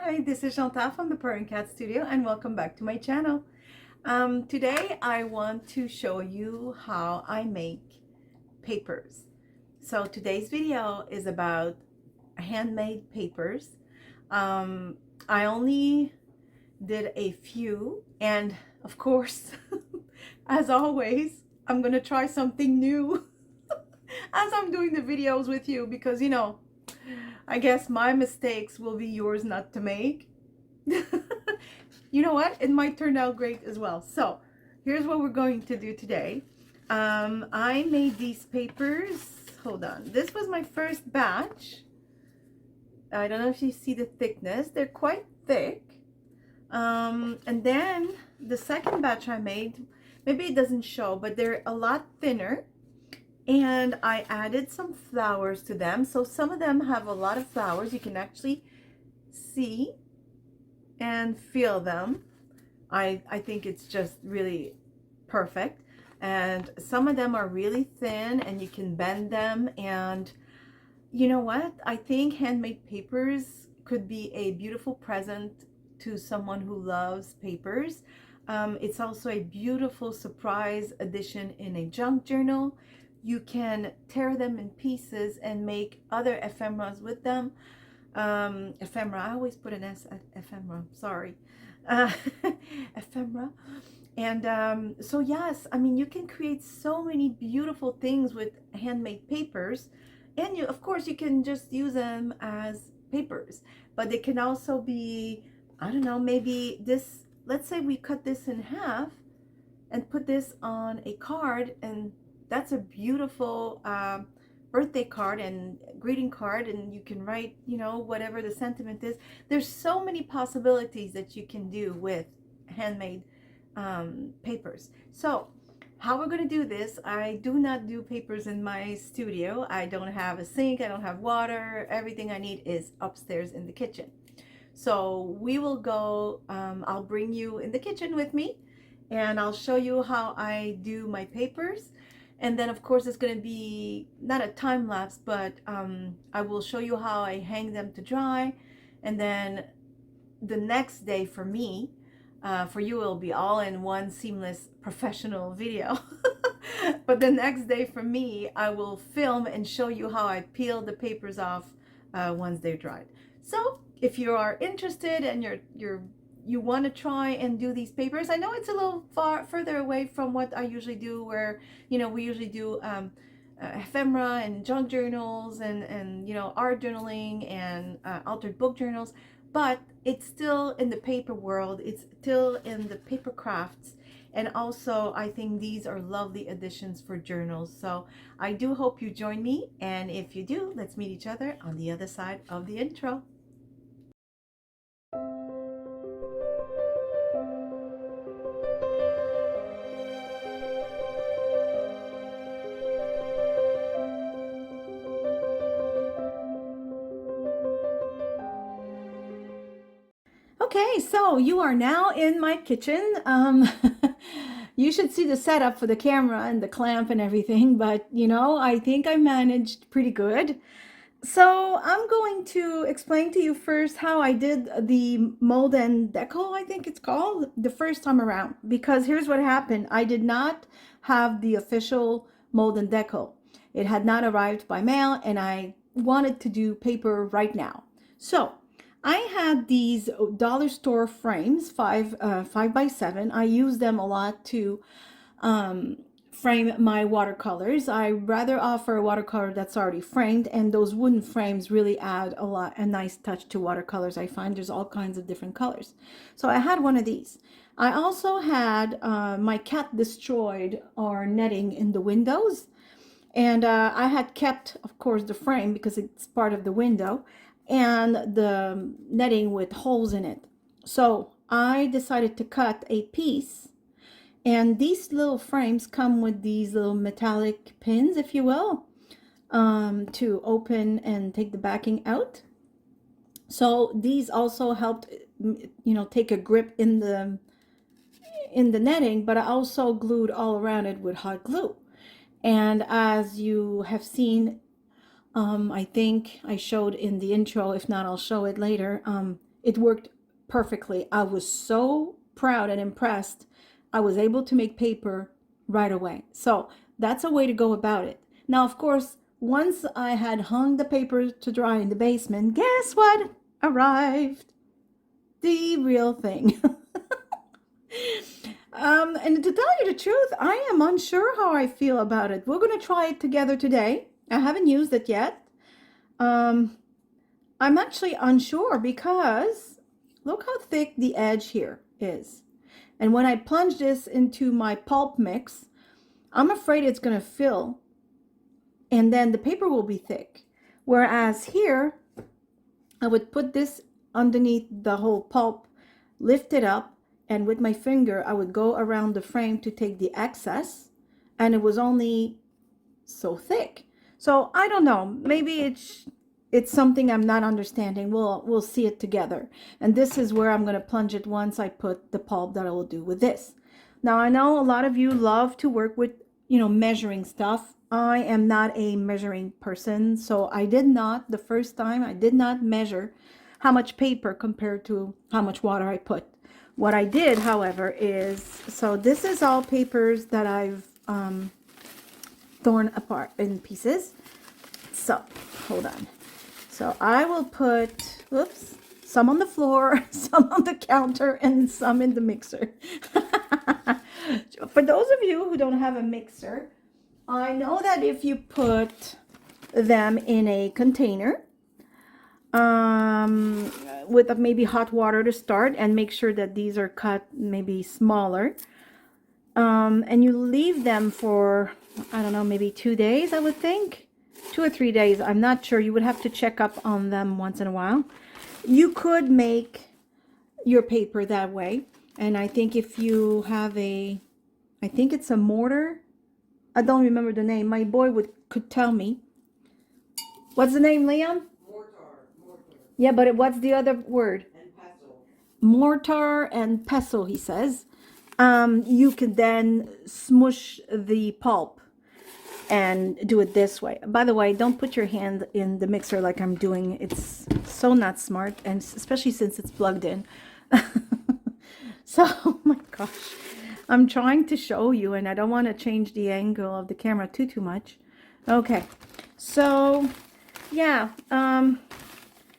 Hi, this is Chantal from ThePurringCatStudio and welcome back to my channel. Today I want to show you how I make papers. So today's video is about handmade papers. I only did a few, and of course, as always, I'm gonna try something new as I'm doing the videos with you because I guess my mistakes will be yours not to make. You know what? It might turn out great as well. So here's what we're going to do today. I made these papers. Hold on. This was my first batch. I don't know if you see the thickness. They're quite thick. And then the second batch I made, maybe it doesn't show, but they're a lot thinner. And I added some flowers to them. So some of them have a lot of flowers. You can actually see and feel them. I think it's just really perfect. And some of them are really thin and you can bend them. And you know what? I think handmade papers could be a beautiful present to someone who loves papers. It's also a beautiful surprise addition in a junk journal. You can tear them in pieces and make other ephemeras with them. Ephemera, I always put an S at ephemera, sorry. Ephemera. And so yes, I mean, you can create so many beautiful things with handmade papers. And you, of course, you can just use them as papers, but they can also be, I don't know, maybe this, let's say we cut this in half and put this on a card, and that's a beautiful birthday card and greeting card, and you can write, whatever the sentiment is. There's so many possibilities that you can do with handmade papers. So how we're going to do this, I do not do papers in my studio. I don't have a sink, I don't have water. Everything I need is upstairs in the kitchen. So we will go, I'll bring you in the kitchen with me and I'll show you how I do my papers. And then of course it's going to be not a time lapse, but I will show you how I hang them to dry. And then the next day for me, for you, it'll be all in one seamless professional video. But the next day for me, I will film and show you how I peel the papers off once they're dried. So if you are interested and you want to try and do these papers, I know it's a little further away from what I usually do, where we usually do ephemera and junk journals and art journaling and altered book journals, but it's still in the paper world, it's still in the paper crafts. And also I think these are lovely additions for journals. So I do hope you join me, and if you do, let's meet each other on the other side of the intro. Okay, so you are now in my kitchen. You should see the setup for the camera and the clamp and everything, but I think I managed pretty good. So I'm going to explain to you first how I did the mold and deco, I think it's called, the first time around. Because here's what happened. I did not have the official mold and deco. It had not arrived by mail, and I wanted to do paper right now. So I had these dollar store frames, 5x7. I use them a lot to frame my watercolors. I rather offer a watercolor that's already framed, and those wooden frames really add a nice touch to watercolors. I find there's all kinds of different colors. So I had one of these. I also had my cat destroyed our netting in the windows, and I had kept, of course, the frame because it's part of the window, and the netting with holes in it. So I decided to cut a piece, and these little frames come with these little metallic pins, if you will, to open and take the backing out. So these also helped, take a grip in the netting, but I also glued all around it with hot glue. And as you have seen, I think I showed in the intro, if not, I'll show it later. it worked perfectly. I was so proud and impressed. I was able to make paper right away. So that's a way to go about it. Now, of course, once I had hung the paper to dry in the basement, guess what arrived? The real thing. And to tell you the truth, I am unsure how I feel about it. We're going to try it together today. I haven't used it yet. I'm actually unsure because look how thick the edge here is. And when I plunge this into my pulp mix, I'm afraid it's going to fill and then the paper will be thick. Whereas here, I would put this underneath the whole pulp, lift it up, and with my finger, I would go around the frame to take the excess, and it was only so thick. So I don't know, maybe it's something I'm not understanding. We'll see it together. And this is where I'm going to plunge it once I put the pulp that I will do with this. Now, I know a lot of you love to work with, measuring stuff. I am not a measuring person, so I did not, the first time, I did not measure how much paper compared to how much water I put. What I did, however, is, so this is all papers that I've torn apart in pieces. So, hold on. So I will put, whoops, some on the floor, some on the counter, and some in the mixer. For those of you who don't have a mixer, I know that if you put them in a container, with maybe hot water to start and make sure that these are cut maybe smaller, and you leave them for, I don't know, maybe 2 days, I would think 2 or 3 days, I'm not sure. You would have to check up on them once in a while. You could make your paper that way. And I think if you have I think it's a mortar, I don't remember the name, my boy could tell me. What's the name, Leon? Mortar. Yeah, but what's the other word? And pestle. Mortar and pestle, he says. You could then smush the pulp and do it this way. By the way, don't put your hand in the mixer like I'm doing. It's so not smart, and especially since it's plugged in. So, oh my gosh, I'm trying to show you, and I don't want to change the angle of the camera too much. Okay, so yeah,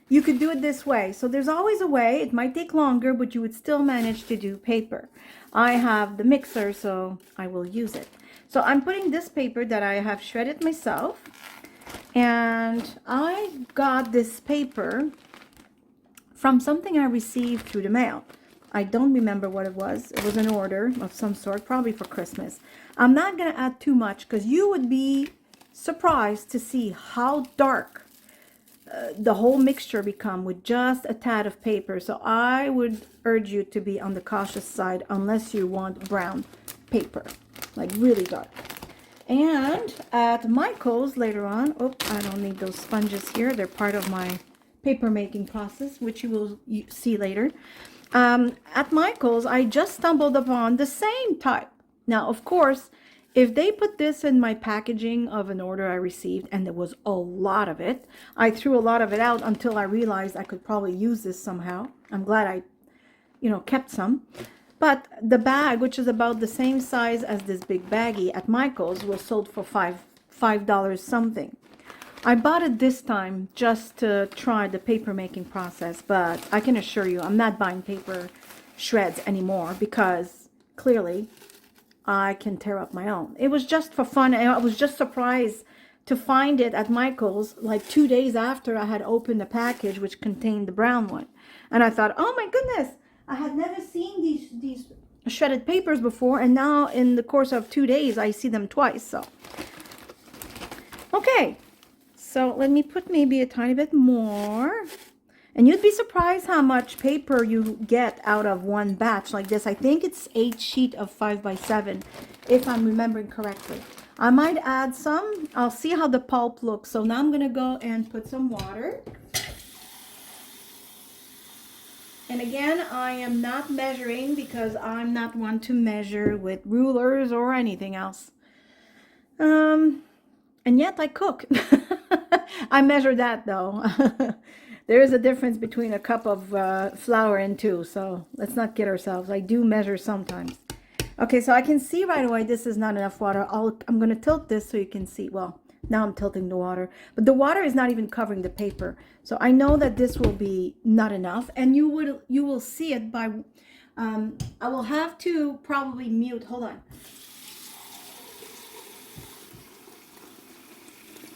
you could do it this way. So there's always a way. It might take longer, but you would still manage to do paper. I have the mixer, so I will use it. So I'm putting this paper that I have shredded myself, and I got this paper from something I received through the mail. I don't remember what it was. It was an order of some sort, probably for Christmas. I'm not going to add too much because you would be surprised to see how dark the whole mixture become with just a tad of paper. So I would urge you to be on the cautious side unless you want brown paper, like really dark. And at Michael's later on, I don't need those sponges here. They're part of my paper making process, which you will see later. At Michael's, I just stumbled upon the same type. Now, of course, if they put this in my packaging of an order I received, and there was a lot of it, I threw a lot of it out until I realized I could probably use this somehow. I'm glad I, kept some. But the bag, which is about the same size as this big baggie at Michael's, was sold for $5 something. I bought it this time just to try the paper making process, but I can assure you I'm not buying paper shreds anymore because clearly I can tear up my own. It was just for fun, and I was just surprised to find it at Michael's like 2 days after I had opened the package which contained the brown one. And I thought, oh my goodness, I had never seen these shredded papers before, and now in the course of 2 days I see them twice. So okay. So let me put maybe a tiny bit more. And you'd be surprised how much paper you get out of one batch like this. I think it's 8 sheets of 5x7, if I'm remembering correctly. I might add some. I'll see how the pulp looks. So now I'm going to go and put some water. And again, I am not measuring because I'm not one to measure with rulers or anything else. And yet I cook. I measure that though. there is a difference between a cup of flour and two, so let's not kid ourselves. I do measure sometimes. Okay, so I can see right away this is not enough water. I'm going to tilt this so you can see. Well, now I'm tilting the water, but the water is not even covering the paper. So I know that this will be not enough, and you will see it by, I will have to probably mute, hold on.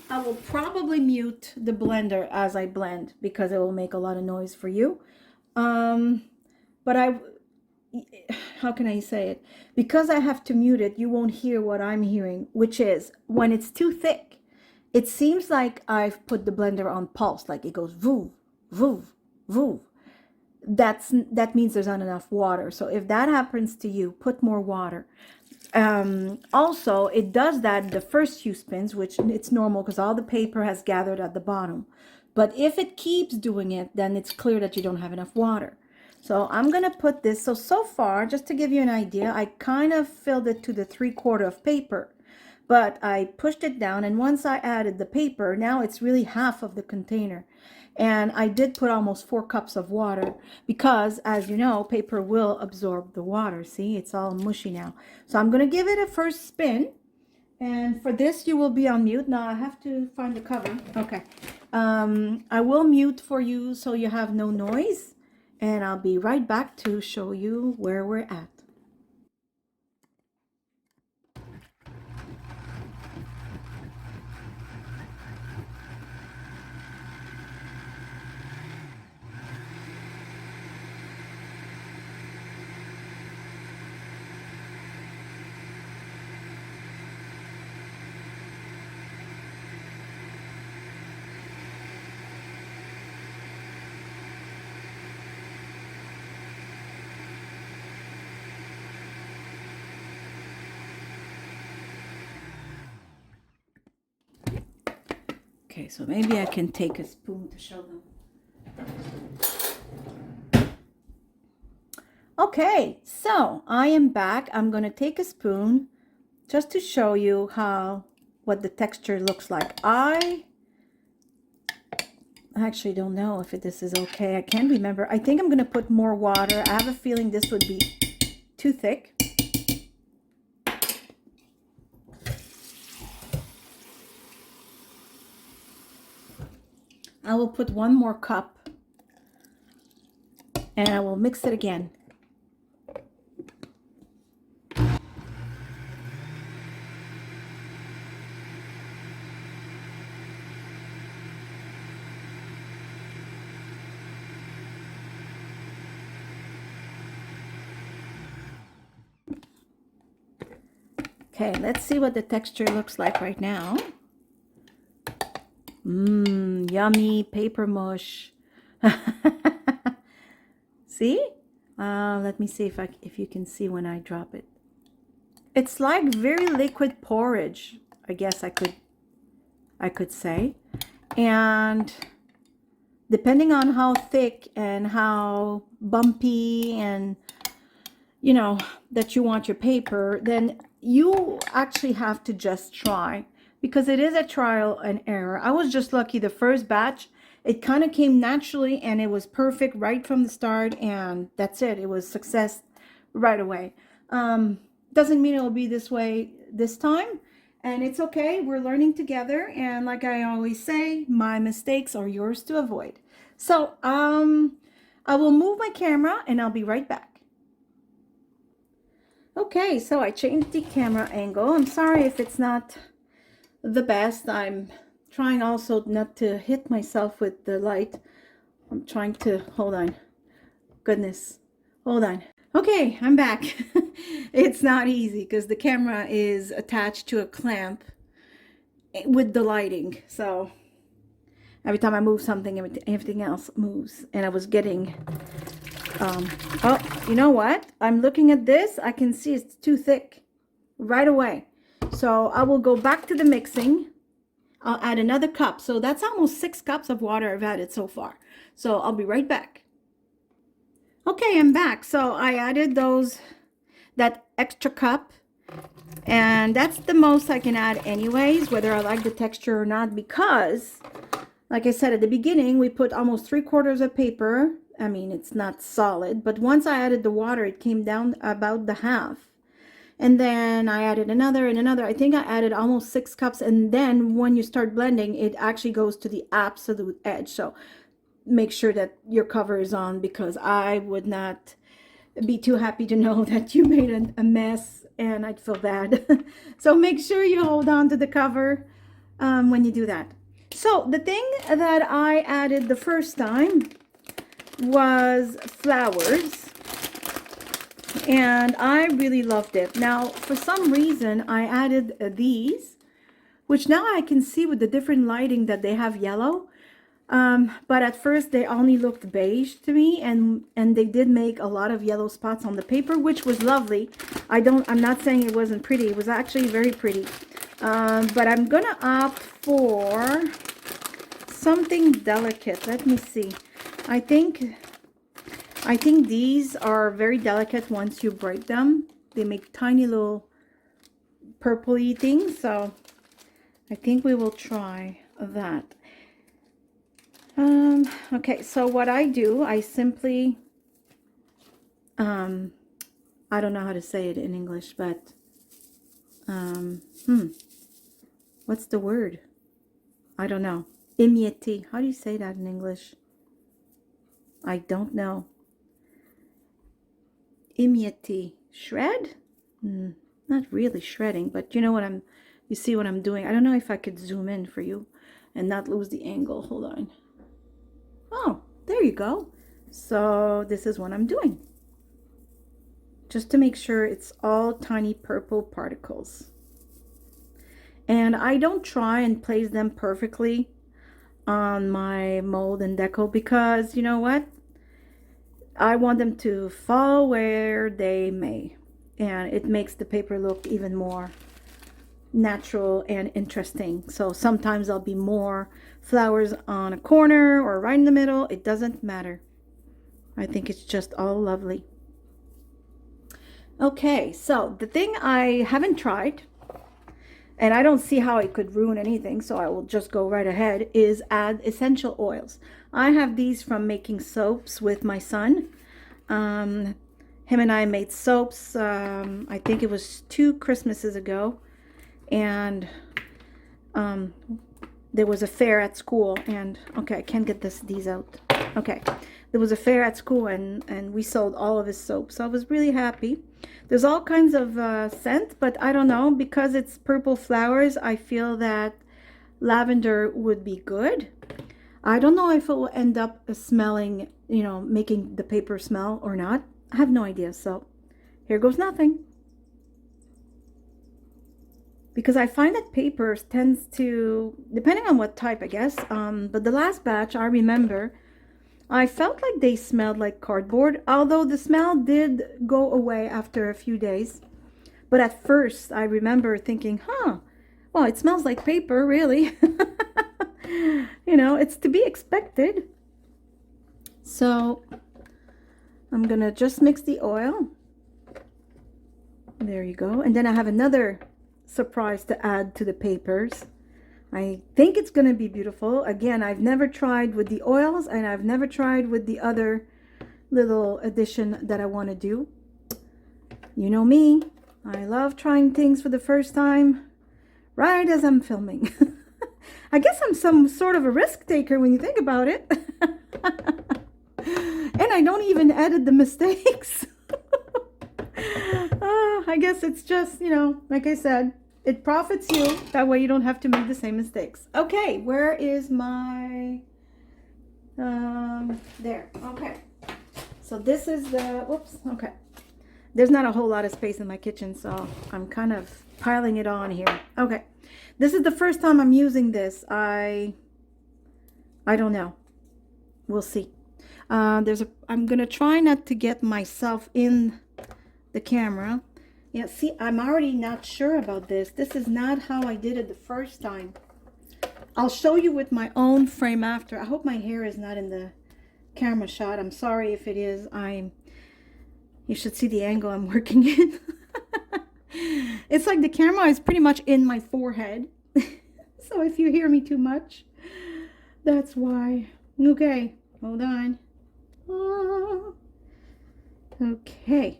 I will probably mute the blender as I blend because it will make a lot of noise for you. But how can I say it? Because I have to mute it, you won't hear what I'm hearing, which is when it's too thick, it seems like I've put the blender on pulse, like it goes voo, voo, voo. That means there's not enough water. So if that happens to you, put more water. Also, it does that the first few spins, which it's normal because all the paper has gathered at the bottom. But if it keeps doing it, then it's clear that you don't have enough water. So I'm going to put this. So far, just to give you an idea, I kind of filled it to the 3/4 of paper. But I pushed it down, and once I added the paper, now it's really half of the container. And I did put almost 4 cups of water because, as you know, paper will absorb the water. See, it's all mushy now. So I'm going to give it a first spin. And for this, you will be on mute. Now I have to find the cover. Okay. I will mute for you so you have no noise. And I'll be right back to show you where we're at. Okay, so maybe I can take a spoon to show them. Okay, so I am back. I'm going to take a spoon just to show you what the texture looks like. I actually don't know if this is okay. I can't remember. I think I'm going to put more water. I have a feeling this would be too thick. I will put 1 more cup and I will mix it again. Okay, let's see what the texture looks like right now. Yummy paper mush. See? Let me see if you can see when I drop it. It's like very liquid porridge, I guess I could say. And depending on how thick and how bumpy and you know that you want your paper, then you actually have to just try, because it is a trial and error. I was just lucky the first batch, it kind of came naturally and it was perfect right from the start, and that's it. It was success right away. Doesn't mean it'll be this way this time, and it's okay. We're learning together, and like I always say, my mistakes are yours to avoid. So I will move my camera and I'll be right back. Okay, so I changed the camera angle. I'm sorry if it's not the best. I'm trying also not to hit myself with the light. I'm trying to, hold on. Goodness, hold on. Okay, I'm back. It's not easy because the camera is attached to a clamp with the lighting. So every time I move something, everything else moves. And I was getting, oh, you know what? I'm looking at this. I can see it's too thick right away. So I will go back to the mixing. I'll add another cup. So that's almost 6 cups of water I've added so far. So I'll be right back. Okay, I'm back. So I added that extra cup, and that's the most I can add anyways, whether I like the texture or not, because Like I said at the beginning, we put almost 3/4 of paper. I mean, it's not solid, but once I added the water, it came down about the half. And then I added another and another. I think I added almost 6 cups. And then when you start blending, it actually goes to the absolute edge. So make sure that your cover is on, because I would not be too happy to know that you made a mess, and I'd feel bad. So make sure you hold on to the cover when you do that. So the thing that I added the first time was flowers, and I really loved it. Now, for some reason, I added these, which now I can see with the different lighting that they have yellow. But at first they only looked beige to me, and they did make a lot of yellow spots on the paper, which was lovely. I'm not saying it wasn't pretty. It was actually very pretty. But I'm gonna opt for something delicate. Let me see. I think these are very delicate once you break them. They make tiny little purpley things, so I think we will try that. Okay, so what I do, I simply, I don't know how to say it in English, but, what's the word? I don't know. Imieti. How do you say that in English? I don't know. Imieti. Shred? Not really shredding, but you know what you see what I'm doing. I don't know if I could zoom in for you and not lose the angle. Hold on. Oh, there you go. So this is what I'm doing, just to make sure it's all tiny purple particles. And I don't try and place them perfectly on my mold and deco, because you know what? I want them to fall where they may, and it makes the paper look even more natural and interesting. So sometimes I'll be more flowers on a corner or right in the middle. It doesn't matter. I think it's just all lovely. Okay, so the thing I haven't tried, and I don't see how it could ruin anything, so I will just go right ahead, is add essential oils. I have these from making soaps with my son. Him and I made soaps, I think it was 2 Christmases ago, and there was a fair at school, and okay, I can't get these out. Okay, there was a fair at school, and we sold all of his soaps, so I was really happy. There's all kinds of scent, but I don't know, because it's purple flowers, I feel that lavender would be good. I don't know if it will end up smelling, you know, making the paper smell or not. I have no idea, so here goes nothing. Because I find that paper tends to, depending on what type, I guess, but the last batch, I remember, I felt like they smelled like cardboard, although the smell did go away after a few days. But at first, I remember thinking, well, it smells like paper, really. You know, it's to be expected. So I'm gonna just mix the oil. There you go. And then I have another surprise to add to the papers. I think it's going to be beautiful. Again, I've never tried with the oils, and I've never tried with the other little addition that I want to do. You know me, I love trying things for the first time right as I'm filming. I guess I'm some sort of a risk taker when you think about it. And I don't even edit the mistakes. I guess it's just, you know, like I said, it profits you. That way you don't have to make the same mistakes. Okay, where is my, there, okay. So this is the, whoops, okay. There's not a whole lot of space in my kitchen, so I'm kind of piling it on here. Okay, this is the first time I'm using this. I don't know. We'll see. I'm gonna try not to get myself in the camera. Yeah, see, I'm already not sure about this. This is not how I did it the first time. I'll show you with my own frame after. I hope my hair is not in the camera shot. I'm sorry if it is. You should see the angle I'm working in. It's like the camera is pretty much in my forehead. So if you hear me too much, That's why. Okay, hold on. Ah, okay,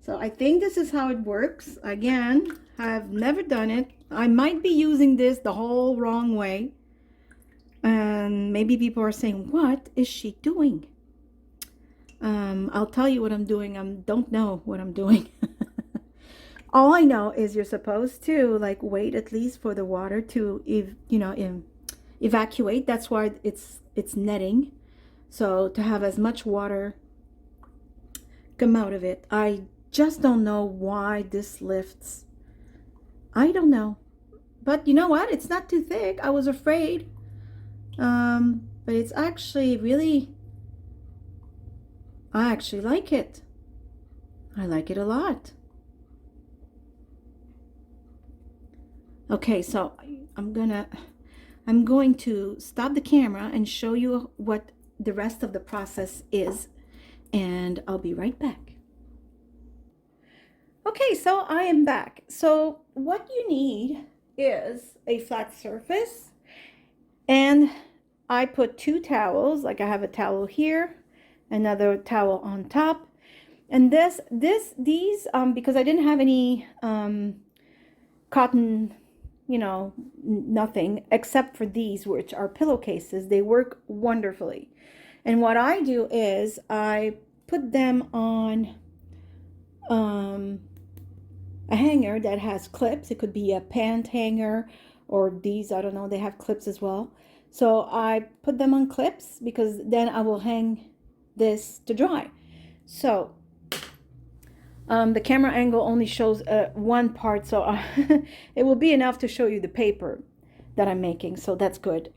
so I think this is how it works. Again, I've never done it. I might be using this the whole wrong way. And maybe people are saying, what is she doing? I'll tell you what I'm doing. I don't know what I'm doing. All I know is you're supposed to like wait at least for the water to, evacuate. That's why it's netting. So to have as much water come out of it. I just don't know why this lifts. I don't know. But you know what? It's not too thick. I was afraid. But it's actually really, I actually like it. I like it a lot. Okay, so I'm going to stop the camera and show you what the rest of the process is, and I'll be right back. Okay, so I am back. So what you need is a flat surface, and I put 2 towels, like I have a towel here, another towel on top, and these because I didn't have any cotton, nothing except for these, which are pillowcases. They work wonderfully. And what I do is I put them on a hanger that has clips. It could be a pant hanger, or these, I don't know, they have clips as well. So I put them on clips because then I will hang this to dry. So the camera angle only shows one part, so it will be enough to show you the paper that I'm making, so that's good.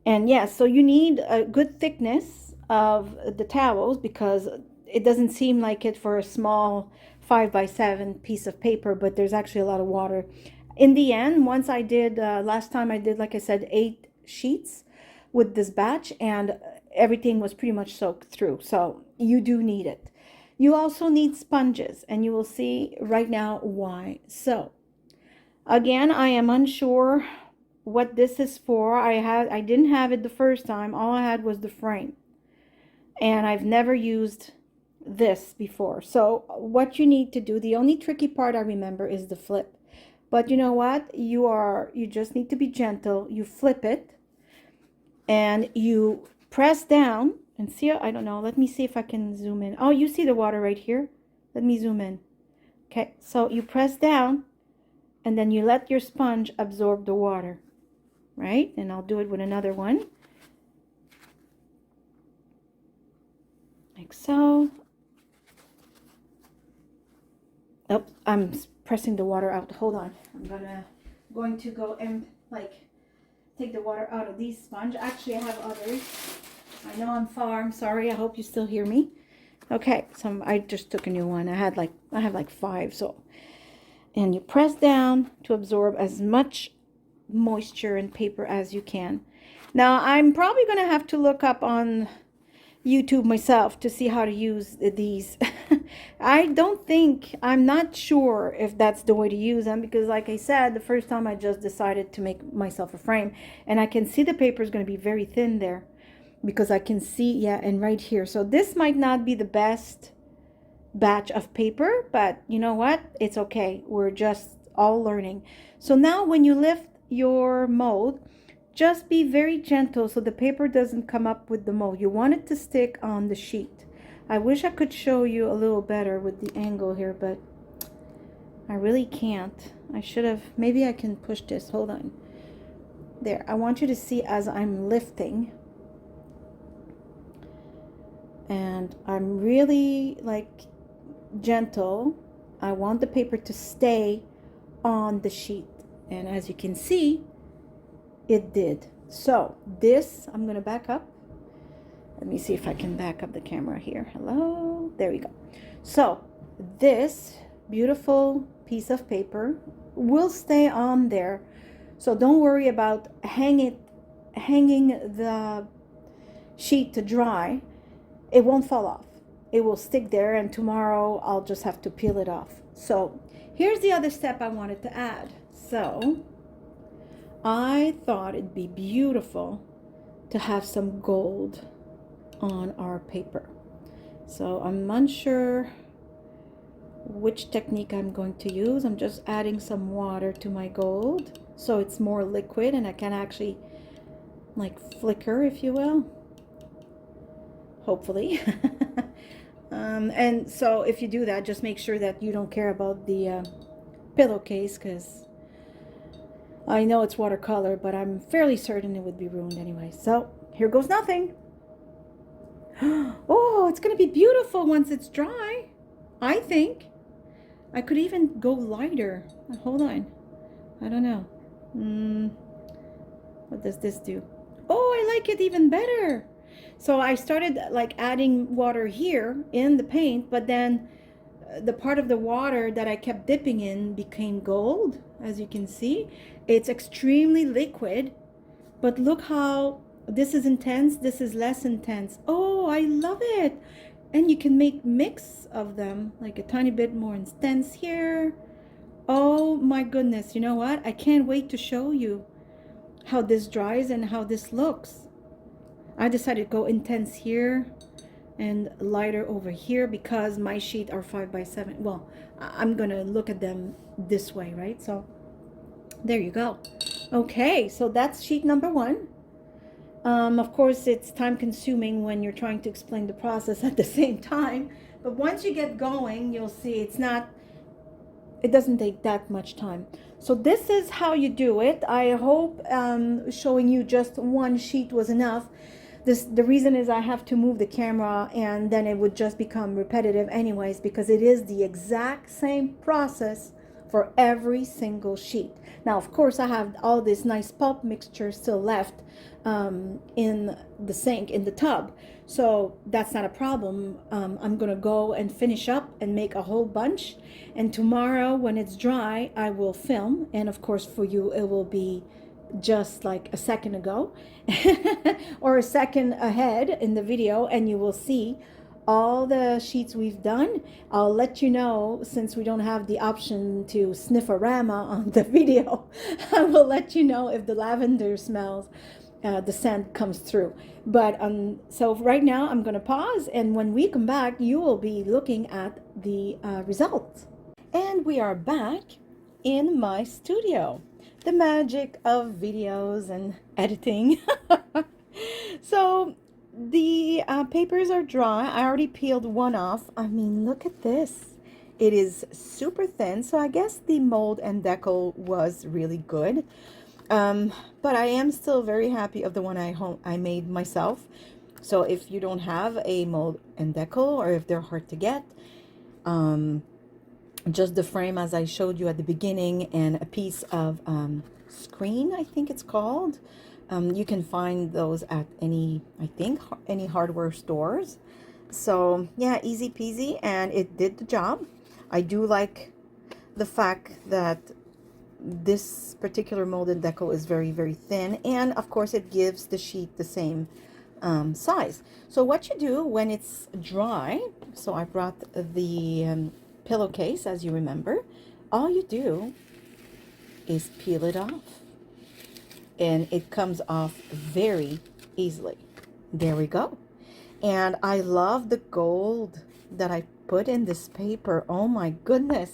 And yes, so you need a good thickness of the towels because it doesn't seem like it for a small 5x7 piece of paper, but there's actually a lot of water. In the end, once I did, last time I did, like I said, 8 sheets with this batch, and everything was pretty much soaked through, so you do need it. You also need sponges, and you will see right now why. So again, I am unsure what this is for. I didn't have it the first time. All I had was the frame, and I've never used this before. So what you need to do, the only tricky part I remember is the flip. But you know what? You just need to be gentle. You flip it and you press down and see, I don't know, let me see if I can zoom in. Oh, you see the water right here? Let me zoom in. Okay, so you press down and then you let your sponge absorb the water, right? And I'll do it with another one. Like so. Oh, I'm pressing the water out. Hold on. I'm going to go and take the water out of these sponge. Actually, I have others. I know I'm far. I'm sorry. I hope you still hear me. Okay, so I just took a new one. I have like 5. So, and you press down to absorb as much moisture and paper as you can. Now, I'm probably going to have to look up on YouTube myself to see how to use these. I'm not sure if that's the way to use them, because like I said, the first time I just decided to make myself a frame, and I can see the paper is going to be very thin there because I can see, yeah, and right here. So this might not be the best batch of paper, but you know what? It's okay. We're just all learning. So now when you lift your mold, just be very gentle so the paper doesn't come up with the mold. You want it to stick on the sheet. I wish I could show you a little better with the angle here, but I really can't. I should have, maybe I can push this. Hold on. There, I want you to see as I'm lifting. And I'm really gentle. I want the paper to stay on the sheet. And as you can see, it did. So this, I'm going to back up. Let me see if I can back up the camera here. Hello. There we go. So this beautiful piece of paper will stay on there. So don't worry about hanging the sheet to dry. It won't fall off. It will stick there, and tomorrow I'll just have to peel it off. So here's the other step I wanted to add. So I thought it'd be beautiful to have some gold on our paper. So I'm unsure which technique I'm going to use. I'm just adding some water to my gold so it's more liquid and I can actually like flicker, if you will, hopefully. And so if you do that, just make sure that you don't care about the pillowcase, because I know it's watercolor, but I'm fairly certain it would be ruined anyway. So here goes nothing. Oh, it's gonna be beautiful once it's dry, I think. I could even go lighter. Hold on. I don't know. What does this do? Oh, I like it even better. So I started like adding water here in the paint, but then the part of the water that I kept dipping in became gold, as you can see. It's extremely liquid, but look how this is intense, this is less intense. Oh, I love it. And you can make mix of them, like a tiny bit more intense here. Oh my goodness, you know what? I can't wait to show you how this dries and how this looks. I decided to go intense here and lighter over here because my sheet are 5x7. Well, I'm gonna look at them this way, right? So there you go. Okay, so that's sheet number 1. Of course, it's time consuming when you're trying to explain the process at the same time, but once you get going, you'll see it doesn't take that much time. So this is how you do it. I hope showing you just one sheet was enough. The reason is I have to move the camera and then it would just become repetitive anyways, because it is the exact same process for every single sheet. Now, of course, I have all this nice pulp mixture still left in the sink, in the tub. So that's not a problem. I'm gonna go and finish up and make a whole bunch. And tomorrow when it's dry, I will film. And of course for you, it will be just like a second ago or a second ahead in the video, and you will see all the sheets we've done. I'll let you know, since we don't have the option to sniff-a-rama on the video. I will let you know if the lavender smells, the scent comes through. But so right now I'm gonna pause, and when we come back you will be looking at the results. And we are back in my studio. The magic of videos and editing. So the papers are dry. I already peeled one off. I mean, look at this. It is super thin, so I guess the mold and decal was really good. But I am still very happy of the one I made myself. So if you don't have a mold and decal, or if they're hard to get, just the frame as I showed you at the beginning, and a piece of screen, I think it's called. You can find those at any hardware stores. So yeah, easy peasy, and it did the job. I do like the fact that this particular molded deco is very, very thin, and of course it gives the sheet the same size. So what you do when it's dry, so I brought the pillowcase, as you remember, all you do is peel it off, and it comes off very easily. There we go. And I love the gold that I put in this paper. Oh my goodness,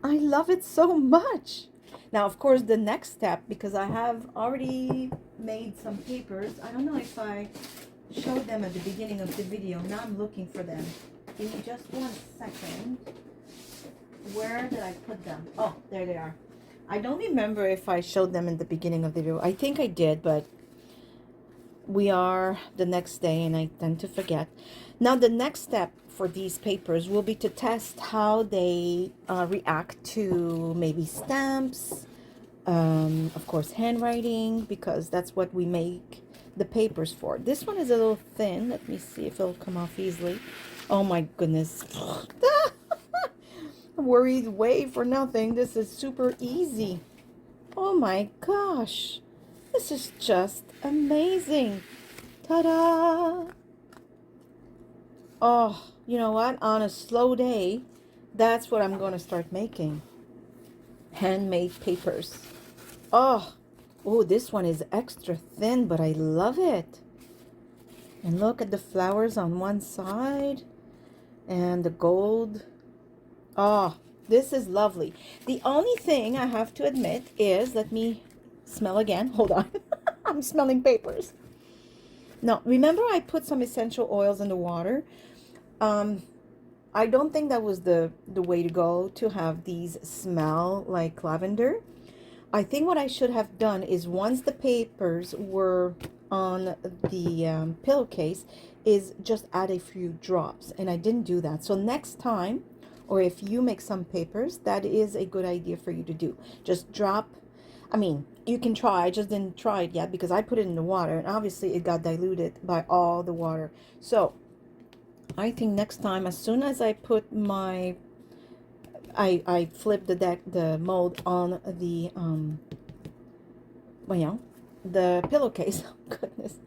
I love it so much. Now, of course, the next step, because I have already made some papers, I don't know if I showed them at the beginning of the video. Now I'm looking for them. Give me just 1 second. Where did I put them? Oh, there they are. I don't remember if I showed them in the beginning of the video. I think I did, but we are the next day and I tend to forget. Now, the next step for these papers will be to test how they react to maybe stamps, of course handwriting, because that's what we make the papers for. This one is a little thin. Let me see if it'll come off easily. Oh my goodness. Worried way for nothing. This is super easy. Oh my gosh, this is just amazing. Ta-da! Oh, you know what, on a slow day, that's what I'm going to start making. Handmade papers. Oh, Oh, this one is extra thin, but I love it. And look at the flowers on one side and the gold. Oh, this is lovely. The only thing I have to admit is, let me smell again. Hold on. I'm smelling papers. Now, remember I put some essential oils in the water? Um, I don't think that was the way to go to have these smell like lavender. I think what I should have done is once the papers were on the pillowcase is just add a few drops, and I didn't do that. So next time, or if you make some papers, that is a good idea for you to do. Just drop, I mean, you can try, I just didn't try it yet because I put it in the water and obviously it got diluted by all the water. So I think next time, as soon as I put my I flip the mold on the well, you know, the pillowcase. Oh, goodness.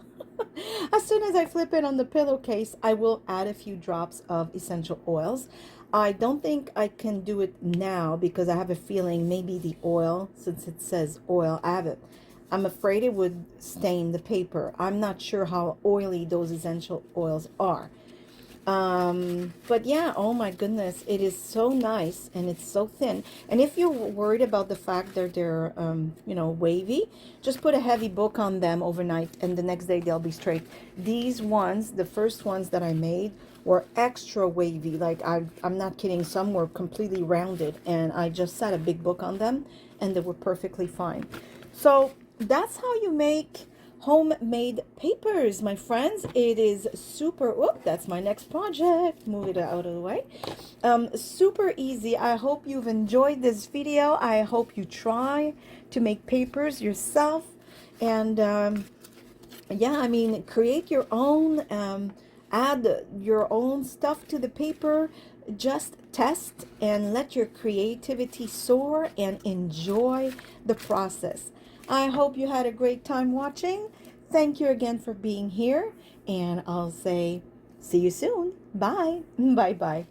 As soon as I flip it on the pillowcase, I will add a few drops of essential oils. I don't think I can do it now because I have a feeling maybe the oil, since it says oil, I'm afraid it would stain the paper. I'm not sure how oily those essential oils are. But yeah, oh my goodness, it is so nice and it's so thin. And if you're worried about the fact that they're, you know, wavy, just put a heavy book on them overnight and the next day they'll be straight. These ones, the first ones that I made, were extra wavy. Like I'm not kidding, some were completely rounded and I just set a big book on them and they were perfectly fine. So that's how you make homemade papers, my friends. It is super, whoop, that's my next project, move it out of the way. Super easy. I hope you've enjoyed this video. I hope you try to make papers yourself, and yeah, I mean, create your own, add your own stuff to the paper. Just test and let your creativity soar and enjoy the process. I hope you had a great time watching. Thank you again for being here, and I'll say see you soon. Bye. Bye bye.